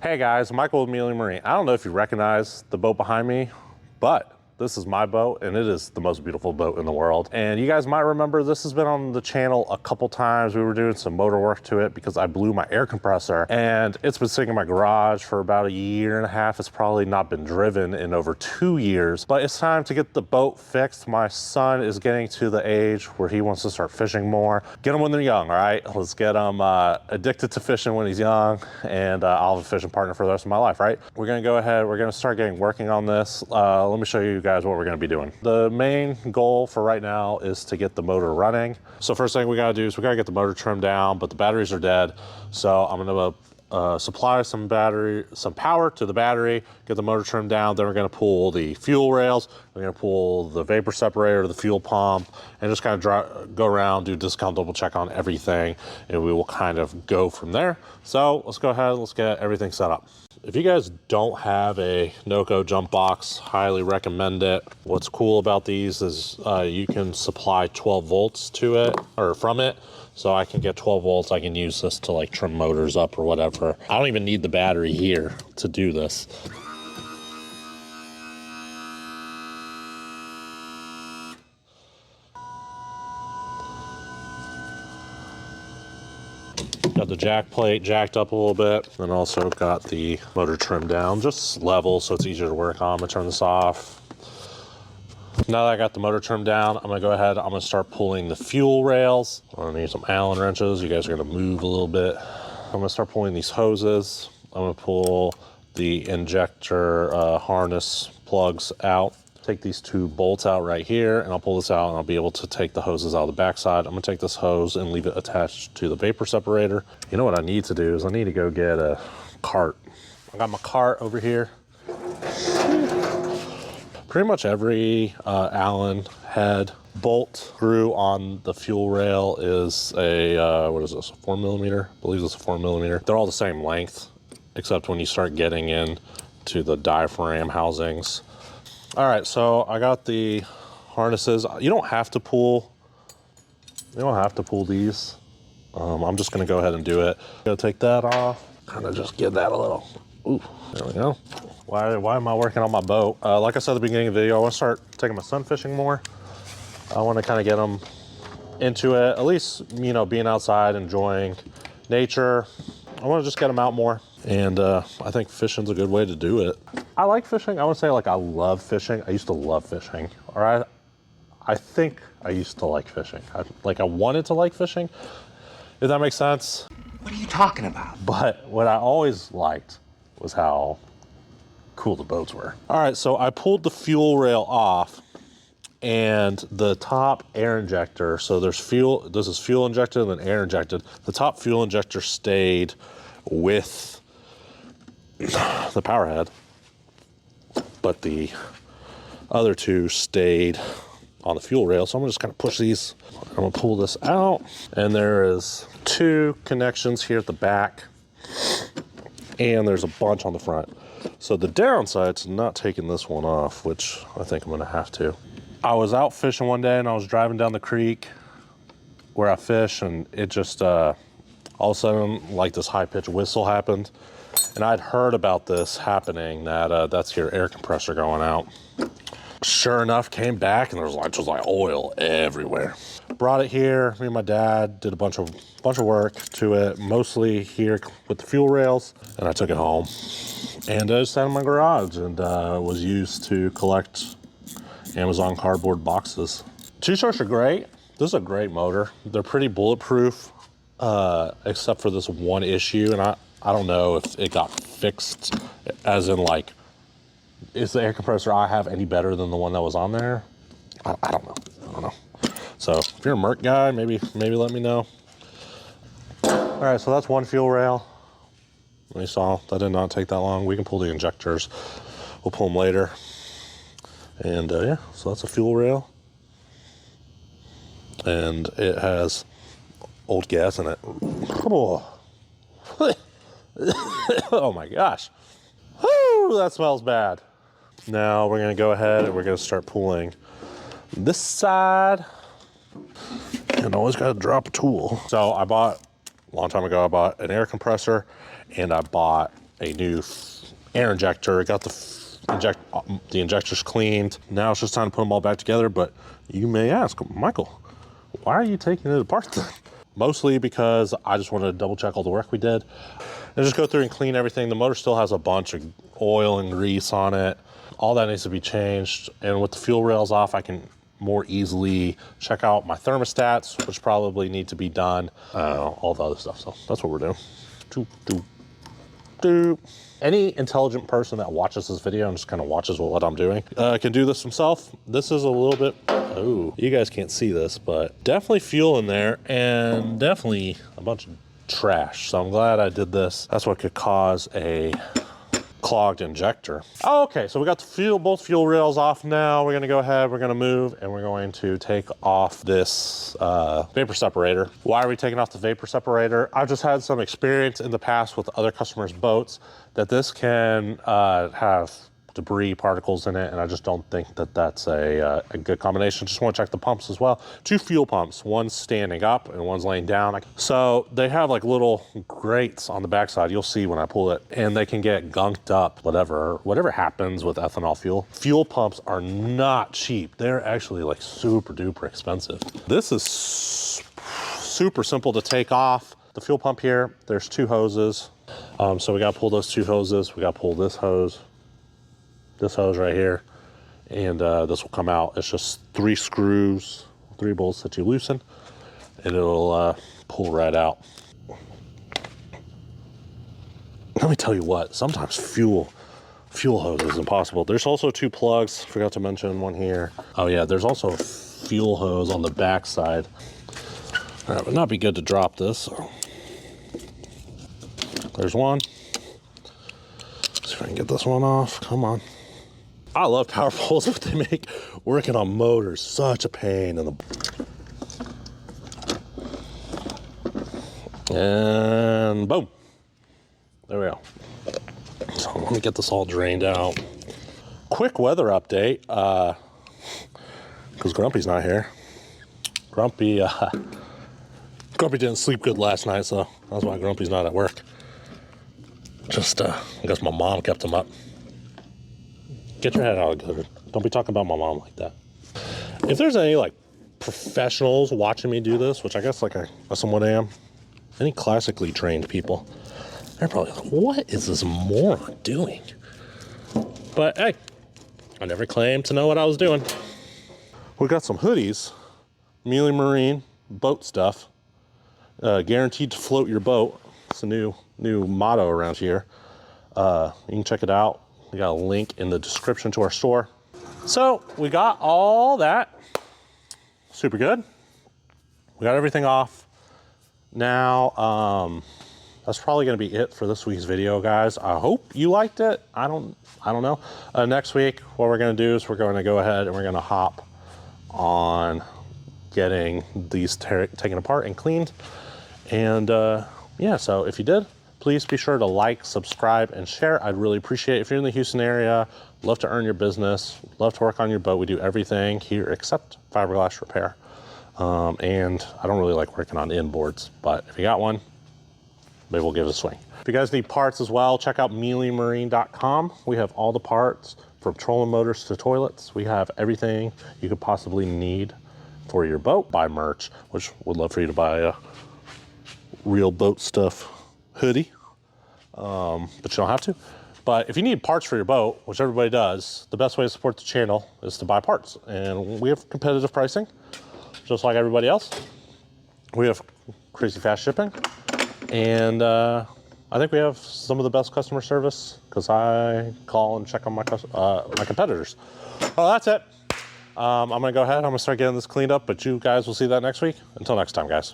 Hey guys, Michael with Amelia Marine. I don't know if you recognize the boat behind me, but this is my boat and it is the most beautiful boat in the world. And you guys might remember this has been on the channel a couple times. We were doing some motor work to it because I blew my air compressor and it's been sitting in my garage for about a year and a half. It's probably not been driven in over 2 years, but it's time to get the boat fixed. My son is getting to the age where he wants to start fishing more. Get them when they're young, all right? Let's get him addicted to fishing when he's young, and I'll have a fishing partner for the rest of my life, right? We're gonna go ahead, we're gonna start working on this. Let me show you guys what we're gonna be doing. The main goal for right now is to get the motor running. So first thing we gotta do is we gotta get the motor trimmed down, but the batteries are dead. So I'm gonna supply some power to the battery, get the motor trimmed down. Then we're gonna pull the fuel rails. We're gonna pull the vapor separator, the fuel pump, and just kind of go around, do discount double check on everything, and we will kind of go from there. So let's go ahead, let's get everything set up. If you guys don't have a Noco jump box, highly recommend it. What's cool about these is you can supply 12 volts to it, or from it. So I can get 12 volts. I can use this to like trim motors up or whatever. I don't even need the battery here to do this. Got the jack plate jacked up a little bit, and also got the motor trimmed down, just level so it's easier to work on. I'm gonna turn this off. Now that I got the motor trimmed down, I'm gonna go ahead, I'm gonna start pulling the fuel rails. I'm gonna need some Allen wrenches. You guys are gonna move a little bit. I'm gonna start pulling these hoses. I'm gonna pull the injector harness plugs out. Take these 2 bolts out right here, and I'll pull this out and I'll be able to take the hoses out of the backside. I'm gonna take this hose and leave it attached to the vapor separator. You know what I need to do is I need to go get a cart. I got my cart over here. Pretty much every Allen head bolt screw on the fuel rail is a, what is this, a 4mm? I believe it's a 4mm. They're all the same length, except when you start getting into the diaphragm housings. All right, so I got the harnesses. You don't have to pull these. I'm just gonna go ahead and do it. Gonna take that off, kind of just give that a little, ooh, there we go. Why am I working on my boat? Like I said at the beginning of the video, I want to start taking my son fishing more. I want to kind of get him into it, at least, you know, being outside, enjoying nature. I want to just get him out more. And I think fishing's a good way to do it. I like fishing. I want to say like I love fishing. I used to love fishing. All right. I think I used to like fishing. I wanted to like fishing, if that makes sense. What are you talking about? But what I always liked was how cool the boats were. All right, so I pulled the fuel rail off and the top air injector, so there's fuel, this is fuel injected and then air injected. The top fuel injector stayed with the power head, but the other 2 stayed on the fuel rail. So I'm just gonna push these. I'm gonna pull this out, and there is 2 connections here at the back, and there's a bunch on the front. So the downside's not taking this one off, which I think I'm gonna have to. I was out fishing one day and I was driving down the creek where I fish, and it just, all of a sudden, like this high-pitched whistle happened. And I'd heard about this happening, that's your air compressor going out. Sure enough, came back and there was just like oil everywhere. Brought it here, me and my dad did a bunch of work to it, mostly here with the fuel rails, and I took it home. And I just sat in my garage and was used to collect Amazon cardboard boxes. 2-strokes are great. This is a great motor. They're pretty bulletproof, except for this one issue, and I don't know if it got fixed, as in like, is the air compressor I have any better than the one that was on there? I don't know. So if you're a Merc guy, maybe let me know. All right, so that's one fuel rail. You saw that did not take that long. We can pull the injectors. We'll pull them later. And yeah, so that's a fuel rail. And it has old gas in it. Oh, oh my gosh. Woo, that smells bad. Now we're gonna go ahead and we're gonna start pulling this side. And always gotta drop a tool. So I bought, a long time ago, I bought an air compressor and I bought a new air injector. Got the injectors cleaned. Now it's just time to put them all back together. But you may ask, Michael, why are you taking it apart then? Mostly because I just wanted to double check all the work we did and just go through and clean everything. The motor still has a bunch of oil and grease on it. All that needs to be changed. And with the fuel rails off, I can more easily check out my thermostats, which probably need to be done. All the other stuff. So that's what we're doing. Any intelligent person that watches this video and just kind of watches what I'm doing can do this himself. This is a little bit, oh, you guys can't see this, but definitely fuel in there and definitely a bunch of trash. So I'm glad I did this. That's what could cause a clogged injector. Oh, okay, so we got the both fuel rails off now. We're gonna go ahead, we're gonna move, and we're going to take off this vapor separator. Why are we taking off the vapor separator? I've just had some experience in the past with other customers' boats that this can have debris particles in it, and I just don't think that that's a good combination. Just want to check the pumps as well. 2 fuel pumps, one's standing up and one's laying down. So they have like little grates on the backside. You'll see when I pull it, and they can get gunked up, whatever happens with ethanol fuel. Fuel pumps are not cheap. They're actually like super duper expensive. This is super simple to take off. The fuel pump here, there's 2 hoses. So we got to pull those 2 hoses. We got to pull this hose right here, and this will come out. It's just 3 screws, 3 bolts that you loosen, and it'll pull right out. Let me tell you what, sometimes fuel hose is impossible. There's also 2 plugs, forgot to mention one here. Oh yeah, there's also a fuel hose on the back side. All right, it would not be good to drop this. So. There's one. See if I can get this one off, come on. I love power poles, what they make working on motors. Such a pain in the... And boom. There we go. So let me get this all drained out. Quick weather update, because Grumpy's not here. Grumpy didn't sleep good last night, so that's why Grumpy's not at work. Just, I guess my mom kept him up. Get your head out of gutter. Don't be talking about my mom like that. If there's any like professionals watching me do this, which I guess like I somewhat am, any classically trained people, they're probably like, what is this moron doing? But hey, I never claimed to know what I was doing. We got some hoodies, Mealy Marine boat stuff, guaranteed to float your boat. It's a new motto around here. You can check it out. We got a link in the description to our store. So we got all that. Super good. We got everything off. Now, that's probably gonna be it for this week's video, guys. I hope you liked it. I don't know. Next week, what we're gonna do is we're gonna go ahead and we're gonna hop on getting these taken apart and cleaned. And yeah, so if you did, please be sure to like, subscribe, and share. I'd really appreciate it. If you're in the Houston area, love to earn your business, love to work on your boat. We do everything here except fiberglass repair. And I don't really like working on inboards, but if you got one, maybe we'll give it a swing. If you guys need parts as well, check out mealymarine.com. We have all the parts from trolling motors to toilets. We have everything you could possibly need for your boat. Buy merch, which would love for you to buy a real boat stuff hoodie, but you don't have to. But if you need parts for your boat, which everybody does, the best way to support the channel is to buy parts. And we have competitive pricing, just like everybody else. We have crazy fast shipping. And I think we have some of the best customer service because I call and check on my competitors. Well, that's it. I'm gonna go ahead, I'm gonna start getting this cleaned up, but you guys will see that next week. Until next time, guys.